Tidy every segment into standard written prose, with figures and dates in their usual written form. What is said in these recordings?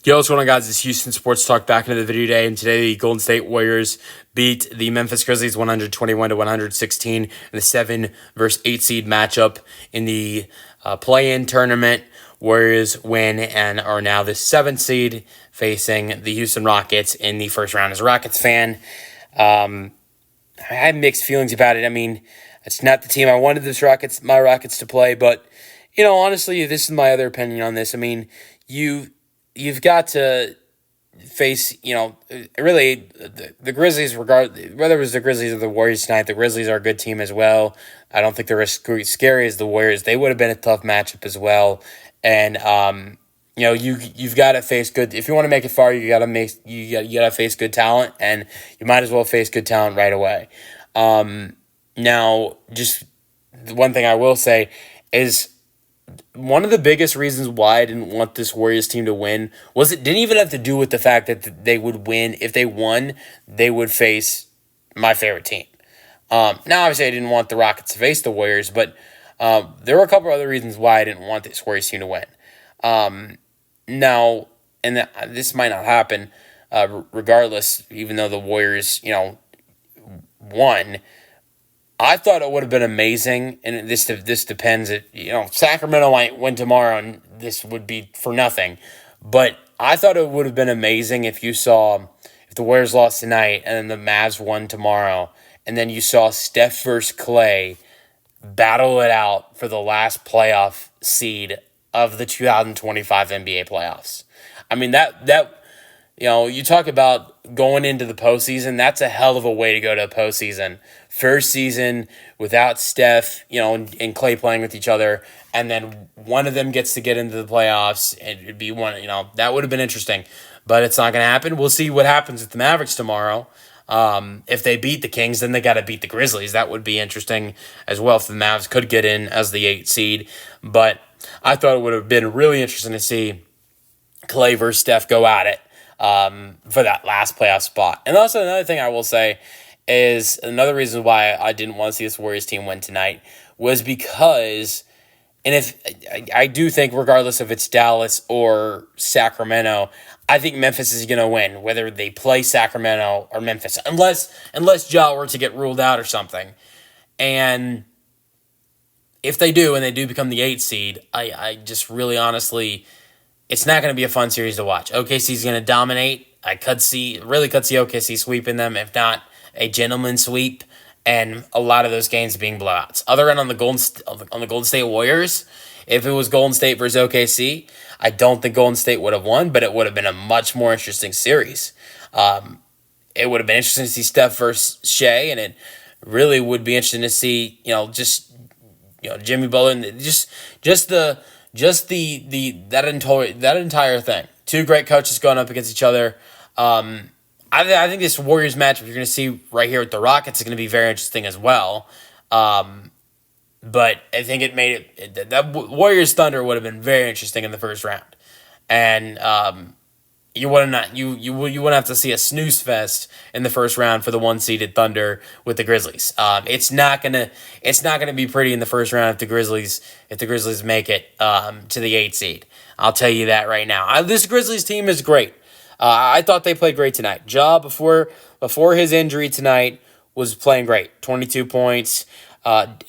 Yo, what's going on, guys? It's Houston Sports Talk back into the video today, and today the Golden State Warriors beat the Memphis Grizzlies 121 to 116 in the 7 versus 8 seed matchup in the play-in tournament. Warriors win and are now the 7th seed facing the Houston Rockets in the first round. As a Rockets fan, I have mixed feelings about it. I mean, it's not the team I wanted my Rockets to play, but honestly, this is my other opinion on this. I mean, you've got to face, really the Grizzlies, whether it was the Grizzlies or the Warriors tonight. The Grizzlies are a good team as well. I don't think they're as scary as the Warriors. They would have been a tough matchup as well. And you've got to face good. If you want to make it far, you got to face good talent, and you might as well face good talent right away. Now, just the one thing I will say is, one of the biggest reasons why I didn't want this Warriors team to win was it didn't even have to do with the fact that they would win. If they won, they would face my favorite team. Now, obviously, I didn't want the Rockets to face the Warriors, but there were a couple other reasons why I didn't want this Warriors team to win. Now, and this might not happen regardless, even though the Warriors, won. I thought it would have been amazing, and this depends. Sacramento might win tomorrow, and this would be for nothing. But I thought it would have been amazing if the Warriors lost tonight and then the Mavs won tomorrow, and then you saw Steph versus Clay battle it out for the last playoff seed of the 2025 NBA playoffs. I mean, you talk about going into the postseason, that's a hell of a way to go to a postseason. First season without Steph, and Clay playing with each other, and then one of them gets to get into the playoffs, and it'd be one, that would have been interesting. But it's not going to happen. We'll see what happens with the Mavericks tomorrow. If they beat the Kings, then they got to beat the Grizzlies. That would be interesting as well if the Mavs could get in as the 8th seed. But I thought it would have been really interesting to see Clay versus Steph go at it for that last playoff spot. And also another thing I will say is another reason why I didn't want to see this Warriors team win tonight was because, and if I do think regardless if it's Dallas or Sacramento, I think Memphis is going to win, whether they play Sacramento or Memphis, unless Ja were to get ruled out or something. And if they do, and they do become the 8th seed, I just really honestly, it's not going to be a fun series to watch. OKC's going to dominate. I could see OKC sweeping them, if not a gentleman sweep, and a lot of those games being blowouts. Other than on the Golden State Warriors, if it was Golden State versus OKC, I don't think Golden State would have won, but it would have been a much more interesting series. It would have been interesting to see Steph versus Shea, and it really would be interesting to see, Jimmy Butler, and just that entire thing. Two great coaches going up against each other. I think this Warriors matchup you're going to see right here with the Rockets is going to be very interesting as well. But I think it made it that Warriors Thunder would have been very interesting in the first round, and you wouldn't have to see a snooze fest in the first round for the 1-seeded Thunder with the Grizzlies. It's not gonna be pretty in the first round if the Grizzlies make it to the 8th seed. I'll tell you that right now. This Grizzlies team is great. I thought they played great tonight. Ja, before his injury tonight, was playing great. 22 points.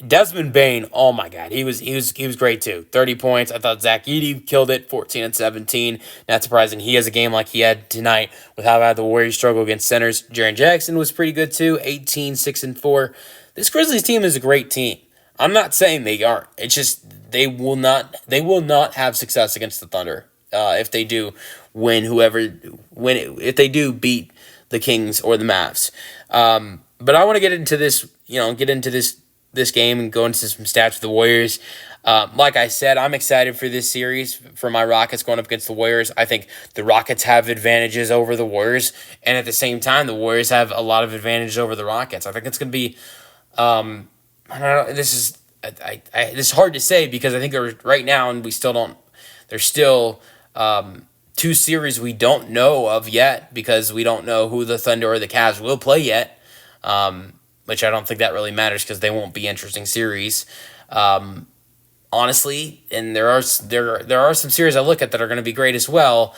Desmond Bane, oh my God, he was great too. 30 points. I thought Zach Edey killed it. 14 and 17. Not surprising. He has a game like he had tonight with how bad the Warriors struggle against centers. Jaren Jackson was pretty good too. 18, 6 and 4. This Grizzlies team is a great team. I'm not saying they aren't. It's just they will not have success against the Thunder if they do if they do beat the Kings or the Mavs. But I want to get into this game and go into some stats for the Warriors. Like I said, I'm excited for this series for my Rockets going up against the Warriors. I think the Rockets have advantages over the Warriors, and at the same time, the Warriors have a lot of advantages over the Rockets. I think it's going to be, I don't know, this is hard to say because I think right now, and we still don't, there's still 2 series we don't know of yet because we don't know who the Thunder or the Cavs will play yet. Which I don't think that really matters because they won't be interesting series. Honestly, and there are some series I look at that are going to be great as well.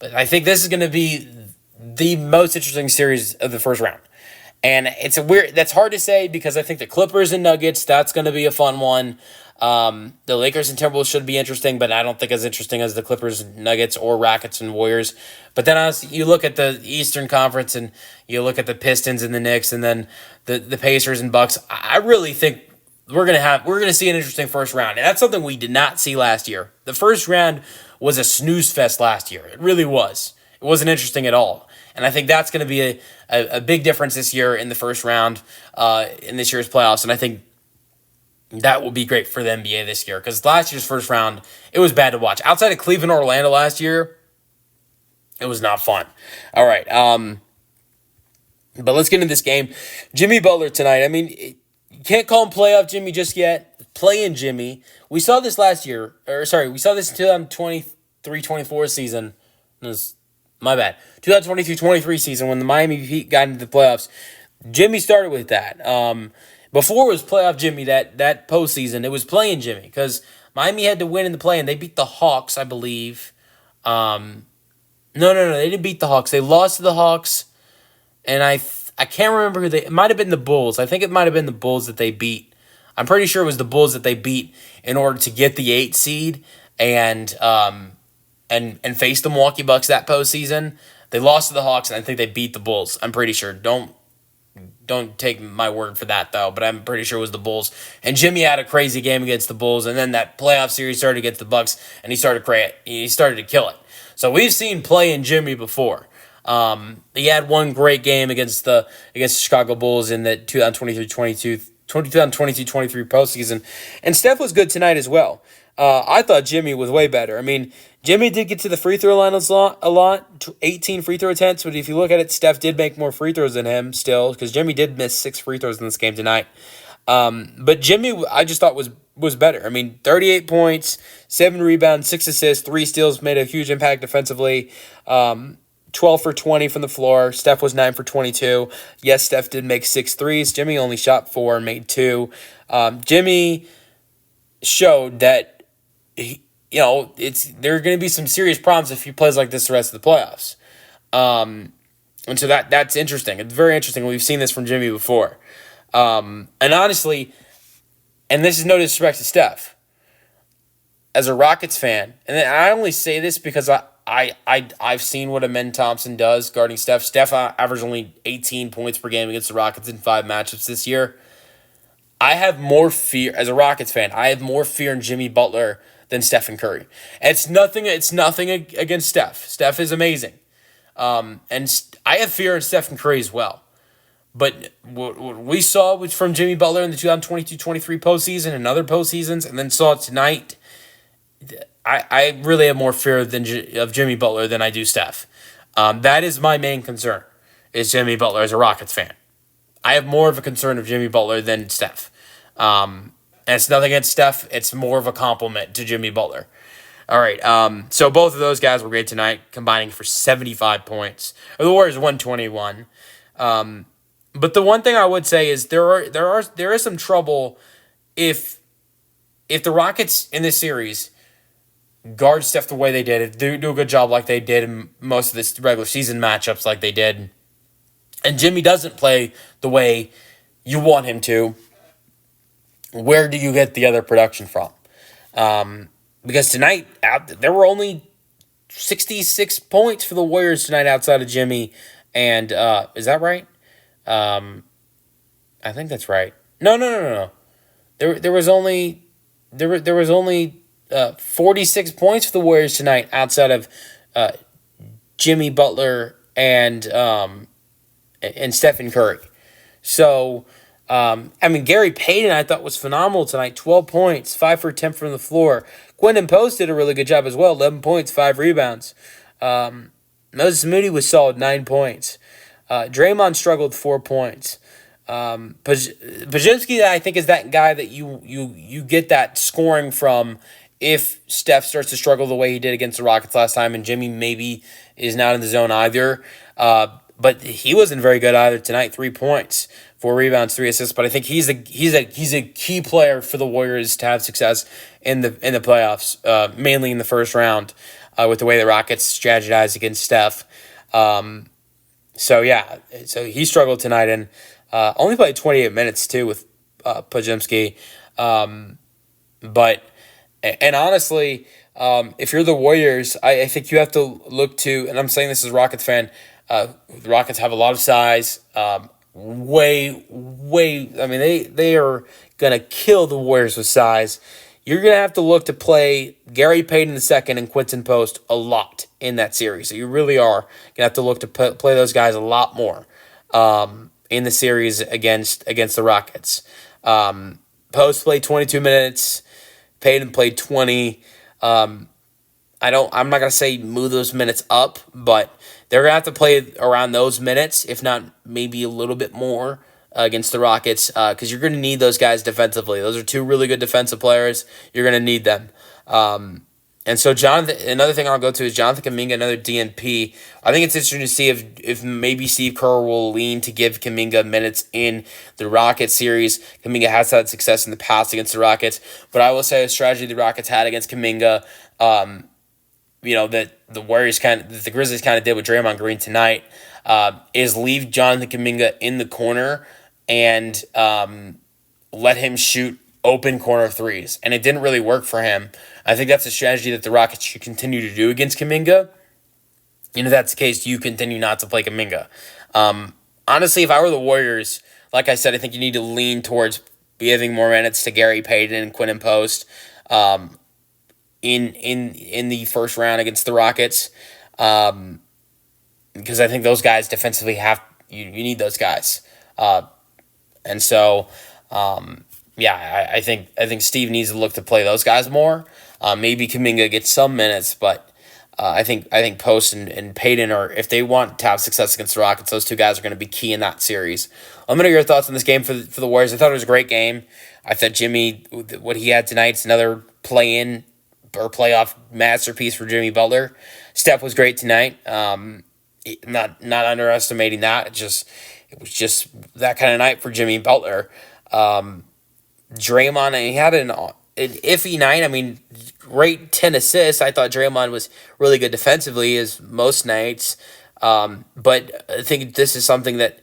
But I think this is going to be the most interesting series of the first round. And that's hard to say because I think the Clippers and Nuggets, that's going to be a fun one. The Lakers and Timberwolves should be interesting, but I don't think as interesting as the Clippers, Nuggets, or Rockets and Warriors. But then honestly, you look at the Eastern Conference and you look at the Pistons and the Knicks and then the Pacers and Bucks. I really think we're gonna see an interesting first round, and that's something we did not see last year. The first round was a snooze fest last year. It really was. It wasn't interesting at all. And I think that's going to be a big difference this year in the first round in this year's playoffs. And I think that will be great for the NBA this year because last year's first round, it was bad to watch. Outside of Cleveland or Orlando last year, it was not fun. All right. But let's get into this game. Jimmy Butler tonight. I mean, you can't call him playoff Jimmy just yet. Play-in Jimmy. We saw this last year. We saw this in 2023-24 season. My bad. 2022-23 season when the Miami Heat got into the playoffs. Jimmy started with that. Before it was playoff Jimmy, that postseason, it was playing Jimmy because Miami had to win in the play-in. They beat the Hawks, I believe. No, they didn't beat the Hawks. They lost to the Hawks, and I can't remember who it might have been the Bulls. I think it might have been the Bulls that they beat. I'm pretty sure it was the Bulls that they beat in order to get the 8 seed and face the Milwaukee Bucks that postseason. They lost to the Hawks, and I think they beat the Bulls. I'm pretty sure. Don't take my word for that, though, but I'm pretty sure it was the Bulls. And Jimmy had a crazy game against the Bulls, and then that playoff series started against the Bucks, and he started to kill it. So we've seen play-in Jimmy before. He had one great game against the Chicago Bulls in the 2022-23 postseason, and Steph was good tonight as well. I thought Jimmy was way better. I mean, Jimmy did get to the free throw line a lot, 18 free throw attempts, but if you look at it, Steph did make more free throws than him still, because Jimmy did miss 6 free throws in this game tonight. But Jimmy, I just thought was better. I mean, 38 points, 7 rebounds, 6 assists, 3 steals, made a huge impact defensively. 12 for 20 from the floor. Steph was 9 for 22. Yes, Steph did make 6 threes. Jimmy only shot 4 and made 2. Jimmy showed that there are going to be some serious problems if he plays like this the rest of the playoffs. And so that's interesting. It's very interesting. We've seen this from Jimmy before. And honestly, and this is no disrespect to Steph, as a Rockets fan, and I only say this because I've seen what Amen Thompson does guarding Steph. Steph averaged only 18 points per game against the Rockets in 5 matchups this year. I have more fear, as a Rockets fan, I have more fear in Jimmy Butler than Stephen Curry. And it's nothing against Steph. Steph is amazing. And I have fear in Stephen Curry as well. But what we saw was from Jimmy Butler in the 2022-23 postseason and other postseasons, and then saw tonight, I really have more fear of Jimmy Butler than I do Steph. That is my main concern, is Jimmy Butler as a Rockets fan. I have more of a concern of Jimmy Butler than Steph. And it's nothing against Steph. It's more of a compliment to Jimmy Butler. All right, so both of those guys were great tonight, combining for 75 points. The Warriors 121. But the one thing I would say is there is some trouble if the Rockets in this series guard Steph the way they did, do a good job like they did in most of this regular season matchups like they did, and Jimmy doesn't play the way you want him to, where do you get the other production from? Because tonight, there were only 66 points for the Warriors tonight outside of Jimmy, and is that right? I think that's right. No. There was only 46 points for the Warriors tonight outside of Jimmy Butler and Stephen Curry. So, Gary Payton I thought was phenomenal tonight. 12 points, 5 for 10 from the floor. Quentin Post did a really good job as well. 11 points, 5 rebounds. Moses Moody was solid, 9 points. Draymond struggled 4 points. Pajinski, I think, is that guy that you get that scoring from if Steph starts to struggle the way he did against the Rockets last time, and Jimmy maybe is not in the zone either. But he wasn't very good either tonight. 3 points, 4 rebounds, 3 assists. But I think he's a key player for the Warriors to have success in the playoffs, mainly in the first round. with the way the Rockets strategized against Steph. So he struggled tonight and only played 28 minutes too with Podziemski. But honestly, if you're the Warriors, I think you have to look to, and I'm saying this as a Rockets fan, the Rockets have a lot of size. Way. I mean, they are gonna kill the Warriors with size. You're gonna have to look to play Gary Payton II and Quinton Post a lot in that series. So you really are gonna have to look to play those guys a lot more in the series against the Rockets. Post played 22 minutes. Payton played 20. I'm not gonna say move those minutes up, but they're gonna have to play around those minutes, if not maybe a little bit more against the Rockets, because you're gonna need those guys defensively. Those are two really good defensive players. You're gonna need them. And so Jonathan, another thing I'll go to is Jonathan Kuminga, another DNP. I think it's interesting to see if maybe Steve Kerr will lean to give Kuminga minutes in the Rockets series. Kuminga has had success in the past against the Rockets, but I will say a strategy the Rockets had against Kuminga, that the Grizzlies kind of did with Draymond Green tonight, is leave Jonathan Kuminga in the corner and let him shoot open corner threes. And it didn't really work for him. I think that's a strategy that the Rockets should continue to do against Kuminga. And if that's the case, you continue not to play Kuminga. Honestly, if I were the Warriors, like I said, I think you need to lean towards giving more minutes to Gary Payton and Quinton Post in the first round against the Rockets. Because I think those guys defensively you need those guys. And so I think Steve needs to look to play those guys more. Maybe Kuminga gets some minutes, but I think Post and Payton are, if they want to have success against the Rockets, those two guys are going to be key in that series. Let me know your thoughts on this game for the Warriors. I thought it was a great game. I thought Jimmy, what he had tonight, is another play-in or playoff masterpiece for Jimmy Butler. Steph was great tonight. Not underestimating that. It was just that kind of night for Jimmy Butler. Draymond, he had an iffy night. I mean, great 10 assists. I thought Draymond was really good defensively, as most nights. But I think this is something that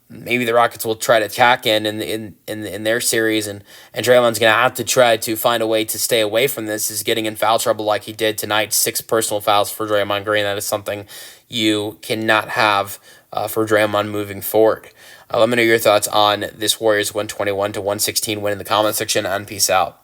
maybe the Rockets will try to attack in their series, and Draymond's going to have to try to find a way to stay away from this, is getting in foul trouble like he did tonight. 6 personal fouls for Draymond Green. That is something you cannot have for Draymond moving forward. Let me know your thoughts on this Warriors 121-116 win in the comment section, and peace out.